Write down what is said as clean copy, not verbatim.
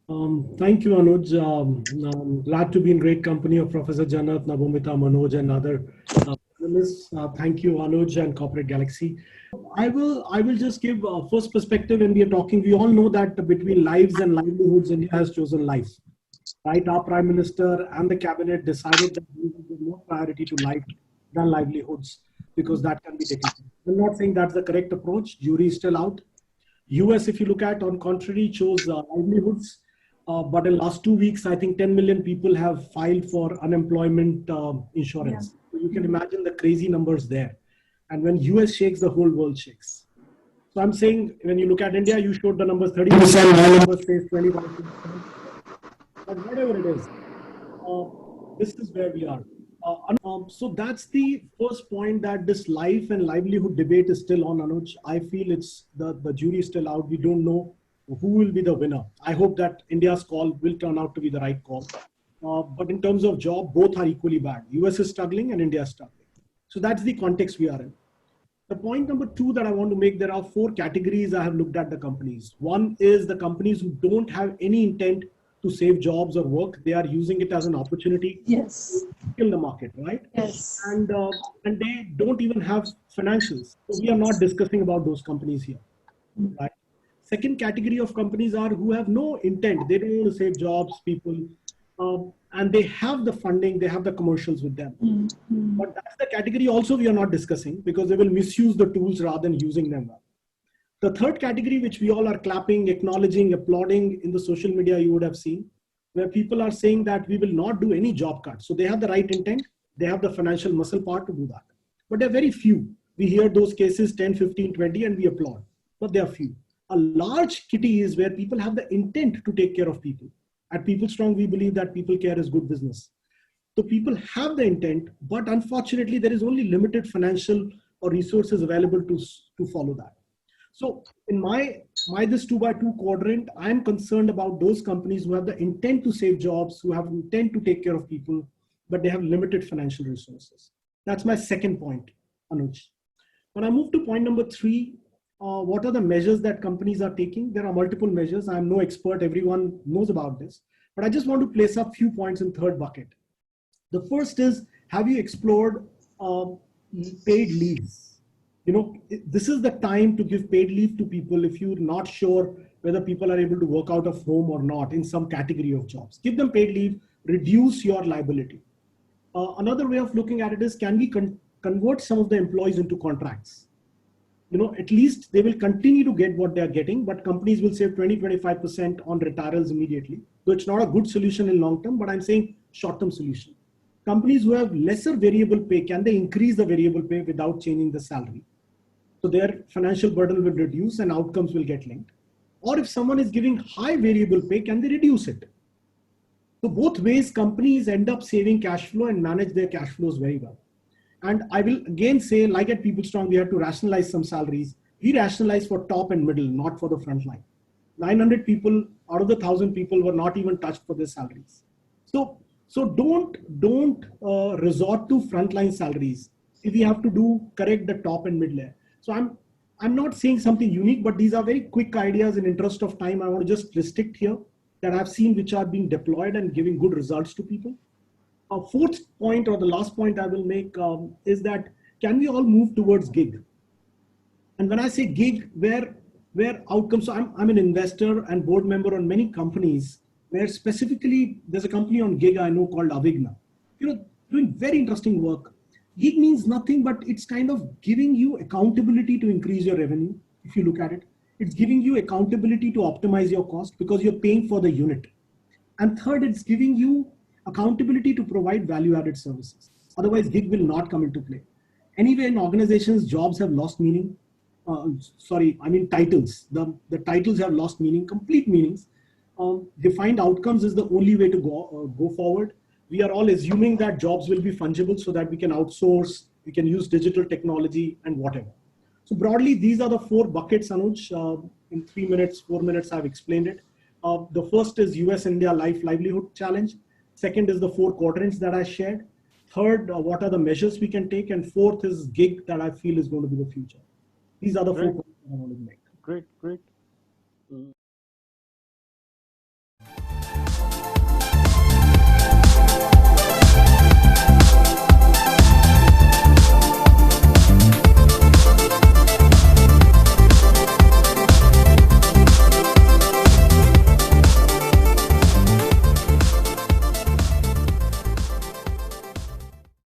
Thank you, Anuj. Glad to be in great company of Professor Jannat, Nabomita, Manoj, and other panelists. Thank you, Anuj and Corporate Galaxy. I will just give first perspective when we are talking. We all know that between lives and livelihoods, India has chosen life. Right? Our Prime Minister and the Cabinet decided that we will give more priority to life than livelihoods because that can be taken. I'm not saying that's the correct approach. Jury is still out. US, if you look at, on contrary, chose livelihoods. But in last 2 weeks, I think 10 million people have filed for unemployment insurance. So you can imagine the crazy numbers there. And when US shakes, the whole world shakes. So I'm saying when you look at India, you showed the numbers 30%, my number says 25%. But whatever it is, uh, this is where we are. So that's the first point, that this life and livelihood debate is still on, Anuj. I feel it's the jury is still out. We don't know who will be the winner. I hope that India's call will turn out to be the right call. But in terms of job, both are equally bad. US is struggling and India is struggling. So that's the context we are in. The point number two that I want to make, there are four categories I have looked at the companies. One is the companies who don't have any intent to save jobs or work. They are using it as an opportunity Yes. to kill the market, right? Yes. And they don't even have financials. So we are not discussing about those companies here, right? Second category of companies are who have no intent. They don't want to save jobs, people, and they have the funding, they have the commercials with them. But that's the category also we are not discussing because they will misuse the tools rather than using them well. The third category, which we all are clapping, acknowledging, applauding in the social media, you would have seen, where people are saying that we will not do any job cuts. So they have the right intent, they have the financial muscle power to do that. But there are very few. We hear those cases 10, 15, 20, and we applaud. But there are few. A large kitty is where people have the intent to take care of people. At PeopleStrong, we believe that people care is good business. So people have the intent, but unfortunately, there is only limited financial or resources available to follow that. So in my this 2x2 quadrant, I am concerned about those companies who have the intent to save jobs, who have intent to take care of people, but they have limited financial resources. That's my second point, Anuj. When I move to point number three, what are the measures that companies are taking? There are multiple measures. I'm no expert. Everyone knows about this. But I just want to place up a few points in third bucket. The first is, have you explored paid leaves? You know, this is the time to give paid leave to people if you're not sure whether people are able to work out of home or not in some category of jobs. Give them paid leave, reduce your liability. Another way of looking at it is, can we convert some of the employees into contracts? You know, at least they will continue to get what they are getting, but companies will save 20-25% on retirals immediately. So it's not a good solution in long term, but I'm saying short-term solution. Companies who have lesser variable pay, can they increase the variable pay without changing the salary? So their financial burden will reduce and outcomes will get linked. Or if someone is giving high variable pay, can they reduce it? So both ways, companies end up saving cash flow and manage their cash flows very well. And I will again say, like at PeopleStrong, we have to rationalize some salaries. We rationalize for top and middle, not for the front line. 900 people out of the 1,000 people were not even touched for their salaries. So don't resort to frontline salaries. If we have to do, correct the top and mid layer. So I'm not saying something unique, but these are very quick ideas. In interest of time, I want to just restrict here that I've seen which are being deployed and giving good results to people. A fourth point, or the last point I will make, is that can we all move towards gig? And when I say gig, where outcomes, so I'm an investor and board member on many companies where specifically there's a company on gig I know called Avigna, you know, doing very interesting work. Gig means nothing, but it's kind of giving you accountability to increase your revenue. If you look at it, it's giving you accountability to optimize your cost because you're paying for the unit. And third, it's giving you accountability to provide value-added services. Otherwise, gig will not come into play. Anyway, in organizations, jobs have lost meaning. Titles. The titles have lost meaning, complete meanings. Defined outcomes is the only way to go forward. We are all assuming that jobs will be fungible so that we can outsource, we can use digital technology and whatever. So broadly, these are the four buckets, Anuj. In 3 minutes, 4 minutes, I've explained it. The first is US-India livelihood challenge. Second is the four quadrants that I shared. Third, what are the measures we can take? And fourth is gig that I feel is going to be the future. These are the four points I want to make. Great.